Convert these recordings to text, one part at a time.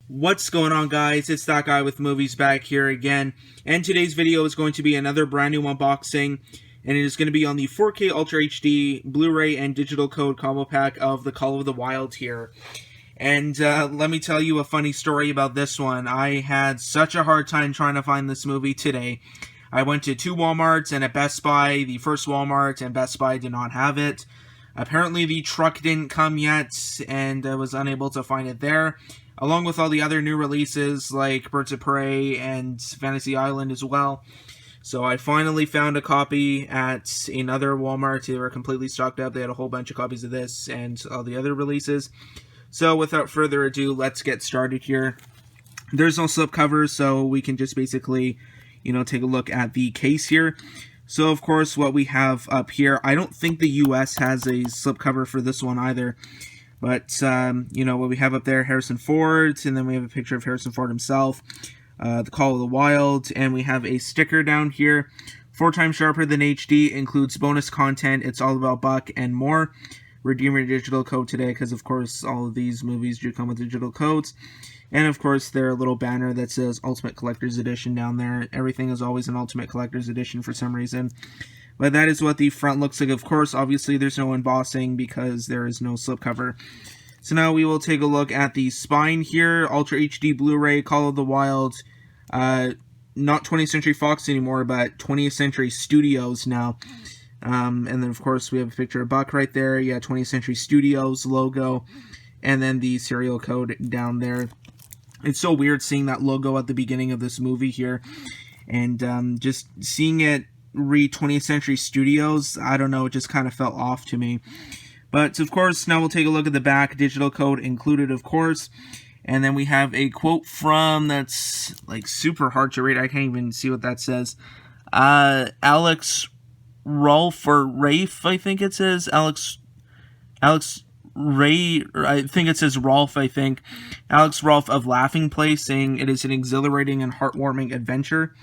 What's going on, guys? It's that guy with movies back here again, and today's video is going to be another brand new unboxing, and it is going to be on the 4K Ultra HD Blu-ray and digital code combo pack of The Call of the Wild here. And let me tell you a funny story about this one. I had such a hard time trying to find this movie today. I went to two Walmarts and a Best Buy. The first Walmart and Best Buy did not have it. Apparently the truck didn't come yet, and I was unable to find it there, along with all the other new releases like Birds of Prey and Fantasy Island as well. So I finally found a copy at another Walmart. They were completely stocked up. They had a whole bunch of copies of this and all the other releases. So without further ado, let's get started here. There's no slipcovers, so we can just basically, take a look at the case here. So of course, what we have up here, I don't think the US has a slipcover for this one either. But, what we have up there, Harrison Ford, and then we have a picture of Harrison Ford himself, The Call of the Wild, and we have a sticker down here, 4 times sharper than HD, includes bonus content, it's all about Buck, and more. Redeem your digital code today, because of course all of these movies do come with digital codes. And of course their little banner that says Ultimate Collector's Edition down there. Everything is always an Ultimate Collector's Edition for some reason. But that is what the front looks like. Of course, obviously there's no embossing because there is no slipcover. So now we will take a look at the spine here. Ultra HD Blu-ray, Call of the Wild. Not 20th Century Fox anymore, but 20th Century Studios now. And then, of course, we have a picture of Buck right there. Yeah, 20th Century Studios logo. And then the serial code down there. It's so weird seeing that logo at the beginning of this movie here. And just seeing it read 20th Century Studios, I don't know, it just kind of felt off to me. But, of course, now we'll take a look at the back. Digital code included, of course. And then we have a quote from, that's, like, super hard to read. I can't even see what that says. Alex Rolfe, or Rafe, I think it says. Alex Ray, I think it says Rolfe, I think. Alex Rolfe of Laughing Place, saying it is an exhilarating and heartwarming adventure.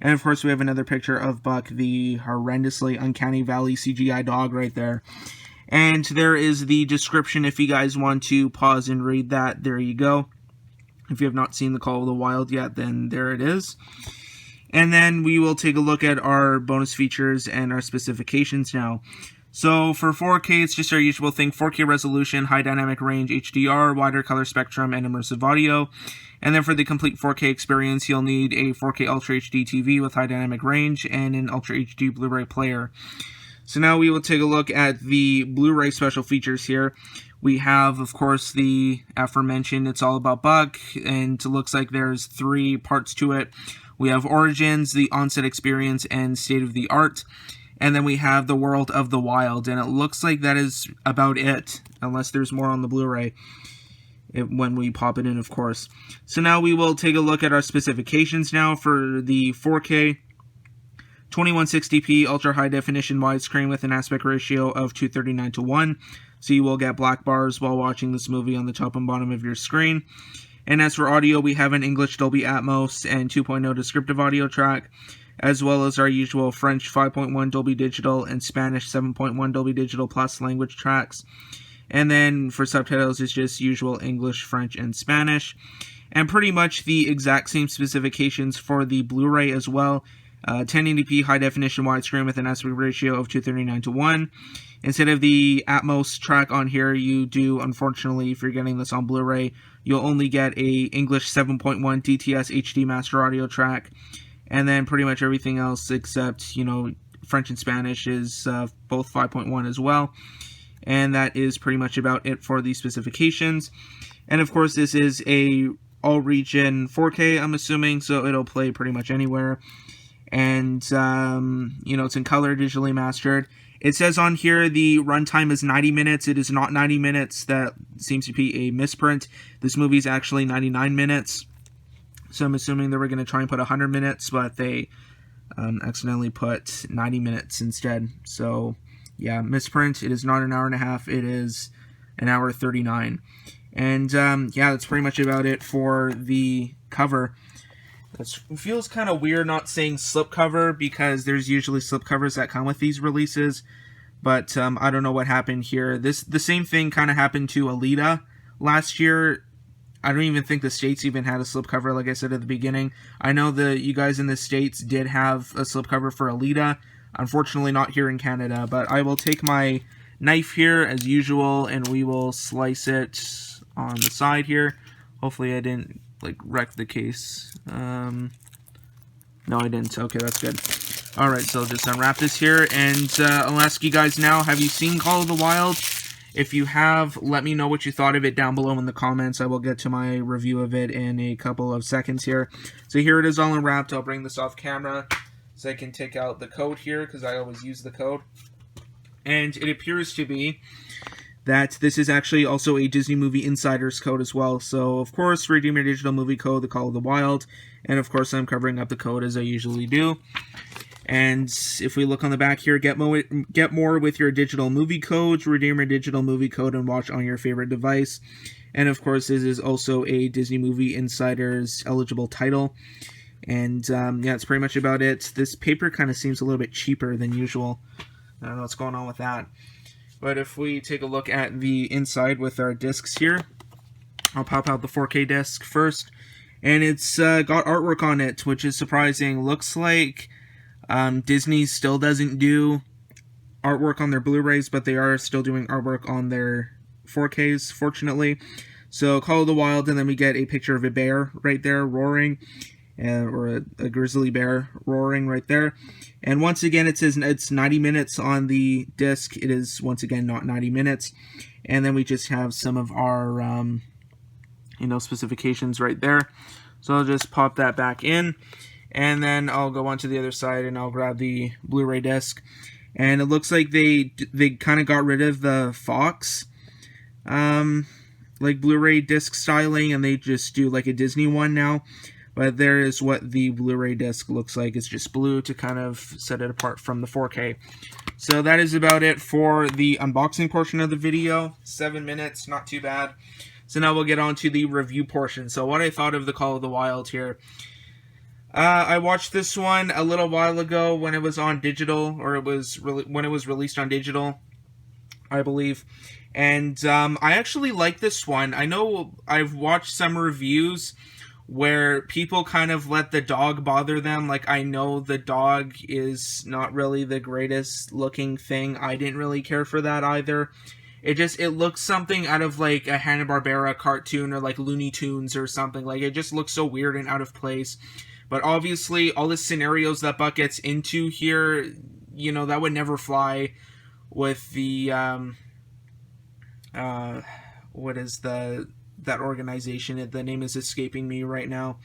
And of course we have another picture of Buck, the horrendously Uncanny Valley CGI dog right there. And there is the description if you guys want to pause and read that. There you go. If you have not seen The Call of the Wild yet, then there it is. And then we will take a look at our bonus features and our specifications now. So for 4K, it's just our usual thing. 4K resolution, high dynamic range, HDR, wider color spectrum, and immersive audio. And then for the complete 4K experience, you'll need a 4K Ultra HD TV with high dynamic range and an Ultra HD Blu-ray player. So now we will take a look at the Blu-ray special features here. We have, of course, the aforementioned It's All About Buck, and it looks like there's 3 parts to it. We have Origins, the Onset Experience, and State of the Art. And then we have The World of the Wild, and it looks like that is about it, unless there's more on the Blu-ray, when we pop it in, of course. So now we will take a look at our specifications now for the 4K 2160p ultra high definition widescreen with an aspect ratio of 239:1. So you will get black bars while watching this movie on the top and bottom of your screen. And as for audio, we have an English Dolby Atmos and 2.0 descriptive audio track, as well as our usual French 5.1 Dolby Digital and Spanish 7.1 Dolby Digital Plus language tracks. And then for subtitles, it's just usual English, French, and Spanish. And pretty much the exact same specifications for the Blu-ray as well. 1080p high definition widescreen with an aspect ratio of 239:1. Instead of the Atmos track on here, you do, unfortunately, if you're getting this on Blu-ray, you'll only get a English 7.1 DTS HD master audio track. And then pretty much everything else except, French and Spanish is both 5.1 as well. And that is pretty much about it for the specifications. And of course, this is a all-region 4K, I'm assuming, so it'll play pretty much anywhere. And, it's in color, digitally mastered. It says on here the runtime is 90 minutes. It is not 90 minutes. That seems to be a misprint. This movie is actually 99 minutes. So I'm assuming they were going to try and put 100 minutes, but they accidentally put 90 minutes instead. So, yeah, misprint. It is not an hour and a half. It is an hour 39. And, that's pretty much about it for the cover. It feels kind of weird not saying slipcover because there's usually slipcovers that come with these releases. But I don't know what happened here. The same thing kind of happened to Alita last year. I don't even think the States even had a slipcover, like I said at the beginning. I know you guys in the States did have a slipcover for Alita. Unfortunately, not here in Canada. But I will take my knife here, as usual, and we will slice it on the side here. Hopefully I didn't, like, wreck the case. No, I didn't. Okay, that's good. Alright, so just unwrap this here, and I'll ask you guys now, have you seen Call of the Wild? If you have, let me know what you thought of it down below in the comments. I will get to my review of it in a couple of seconds here. So here it is all unwrapped. I'll bring this off camera so I can take out the code here, because I always use the code. And it appears to be that this is actually also a Disney Movie Insider's code as well. So, of course, redeem your digital movie code, the Call of the Wild. And, of course, I'm covering up the code as I usually do. And if we look on the back here, get more with your digital movie codes, redeem your digital movie code, and watch on your favorite device. And of course, this is also a Disney Movie Insider's eligible title. And yeah, that's pretty much about it. This paper kind of seems a little bit cheaper than usual. I don't know what's going on with that. But if we take a look at the inside with our discs here, I'll pop out the 4K disc first. And it's got artwork on it, which is surprising. Looks like Disney still doesn't do artwork on their Blu-rays, but they are still doing artwork on their 4Ks, fortunately. So, Call of the Wild, and then we get a picture of a bear right there roaring, or a grizzly bear roaring right there. And once again, it says it's 90 minutes on the disc. It is, once again, not 90 minutes. And then we just have some of our, specifications right there. So, I'll just pop that back in. And then I'll go on to the other side and I'll grab the Blu-ray disc. And it looks like they kind of got rid of the Fox, like Blu-ray disc styling, and they just do like a Disney one now. But there is what the Blu-ray disc looks like. It's just blue to kind of set it apart from the 4K. So that is about it for the unboxing portion of the video. 7 minutes, not too bad. So now we'll get on to the review portion. So what I thought of the Call of the Wild here. I watched this one a little while ago when it was on digital, or when it was released on digital, I believe. And I actually like this one. I know I've watched some reviews where people kind of let the dog bother them. Like, I know the dog is not really the greatest looking thing. I didn't really care for that either. It looks something out of like a Hanna-Barbera cartoon or like Looney Tunes or something. Like, it just looks so weird and out of place. But obviously, all the scenarios that Buck gets into here, that would never fly with the, what is that organization? The name is escaping me right now.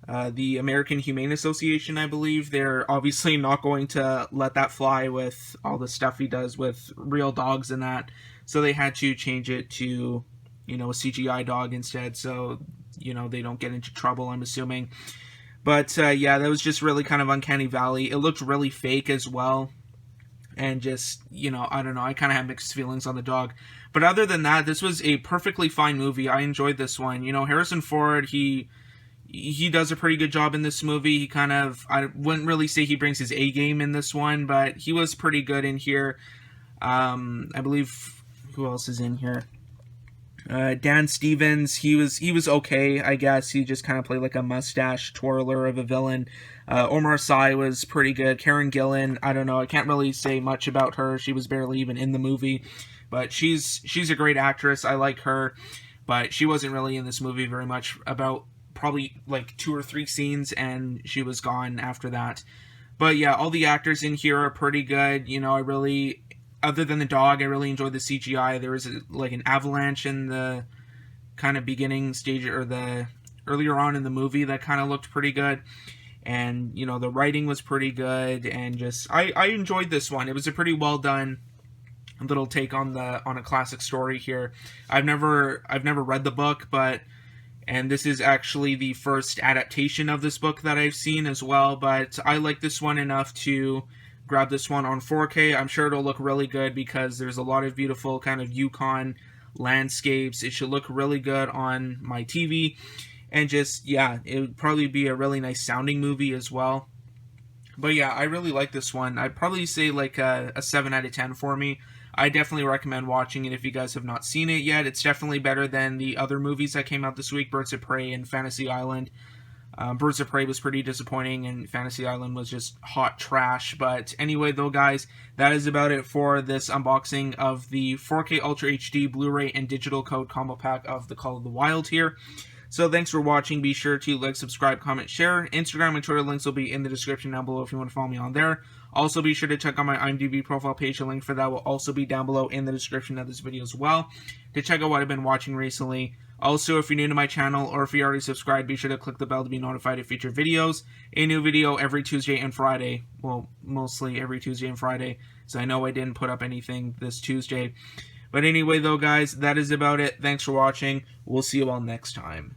The American Humane Association, I believe. They're obviously not going to let that fly with all the stuff he does with real dogs and that. So they had to change it to, a CGI dog instead. So, they don't get into trouble, I'm assuming. But, yeah, that was just really kind of Uncanny Valley. It looked really fake as well. And just, I don't know. I kind of had mixed feelings on the dog. But other than that, this was a perfectly fine movie. I enjoyed this one. Harrison Ford, he does a pretty good job in this movie. He kind of, I wouldn't really say he brings his A game in this one, but he was pretty good in here. I believe, who else is in here? Dan Stevens, he was okay, I guess. He just kind of played like a mustache twirler of a villain. Omar Sy was pretty good. Karen Gillan, I don't know, I can't really say much about her. She was barely even in the movie, but she's a great actress. I like her, but she wasn't really in this movie very much. About probably like 2 or 3 scenes, and she was gone after that. But yeah, all the actors in here are pretty good. I really, other than the dog, I really enjoyed the CGI. There was like an avalanche in the kind of beginning stage, or the earlier on in the movie, that kind of looked pretty good. And, the writing was pretty good, and just, I enjoyed this one. It was a pretty well done little take on a classic story here. I've never read the book, and this is actually the first adaptation of this book that I've seen as well, but I like this one enough to grab this one on 4K. I'm sure it'll look really good because there's a lot of beautiful kind of Yukon landscapes. It should look really good on my TV, and just, yeah, it would probably be a really nice sounding movie as well. But yeah, I really like this one. I'd probably say like a 7 out of 10 for me. I definitely recommend watching it if you guys have not seen it yet. It's definitely better than the other movies that came out this week, Birds of Prey and Fantasy Island. Birds of Prey was pretty disappointing, and Fantasy Island was just hot trash. But anyway, though, guys, that is about it for this unboxing of the 4K Ultra HD Blu-ray and Digital Code combo pack of The Call of the Wild here. So thanks for watching. Be sure to like, subscribe, comment, share. Instagram and Twitter links will be in the description down below if you want to follow me on there. Also, be sure to check out my IMDb profile page. The link for that will also be down below in the description of this video as well, to check out what I've been watching recently. Also, if you're new to my channel, or if you already subscribed, be sure to click the bell to be notified of future videos. A new video every Tuesday and Friday. Well, mostly every Tuesday and Friday, so I know I didn't put up anything this Tuesday. But anyway, though, guys, that is about it. Thanks for watching. We'll see you all next time.